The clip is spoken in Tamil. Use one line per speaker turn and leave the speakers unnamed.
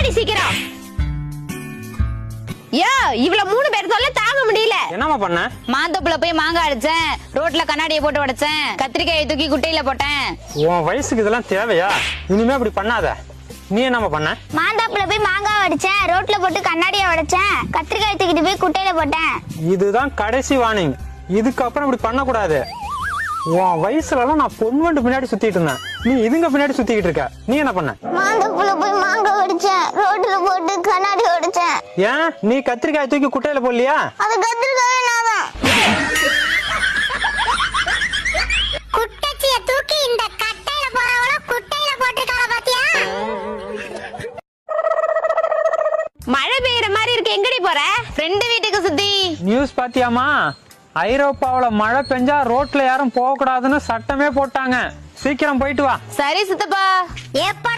வாடி சீக்கிரம். யோ இவ்வளவு 3 பேர் சொல்ல தாங்க முடியல.
என்னமா பண்ண?
மாந்தோப்புல போய் மாங்காய் அடிச்சேன், ரோட்ல கண்ணாடியை போட்டு உடைச்சேன், கத்திரிக்காயை தூக்கி குட்டையில போட்டேன்.
உன் வயசுக்கு இதெல்லாம் தேவையா? இனிமே அப்படி பண்ணாத. நீ என்னமா பண்ண?
மாந்தாப்புல போய் மாங்காய் அடிச்சேன், ரோட்ல போட்டு கண்ணாடியை உடைச்சேன், கத்திரிக்காய் தூக்கிட்டு போய் குட்டையில போட்டேன்.
இதுதான் கடைசி வார்னிங். இதுக்கப்புறம் இப்படி பண்ண கூடாது. உன் வயசுல எல்லாம் நான் பொன்வண்டு பின்னாடி சுத்திட்டு இருந்தேன், நீ இதுங்க பின்னாடி சுத்திக்கிட்டு இருக்க. நீ என்ன பண்ண?
மாந்தாப்புல போய் மாங்காய் அடிச்சேன், ரோட்ல போட்டு கண்ணாடி உடைச்சேன்.
ஏன் நீ கத்திரிக்காய் தூக்கி குட்டையில போடலையா?
அது கத்திரிக்காய் நாதான். குட்டச்சிய தூக்கி இந்த கட்டையில போறவள குட்டையில போட்டுட்டாள பாத்தியா?
மழை பெய்யற மாதிரி இருக்கு. எங்கடி போற?
ஃப்ரெண்டு வீட்டுக்கு சுத்தி.
நியூஸ் பாத்தியாமா? ஐரோப்பாவுல மழை பெஞ்சா ரோட்ல யாரும் போக கூடாதுன்னு சட்டமே போட்டாங்க. சீக்கிரம் போயிட்டு வா.
சரி சித்தப்பா.
ஏப்பா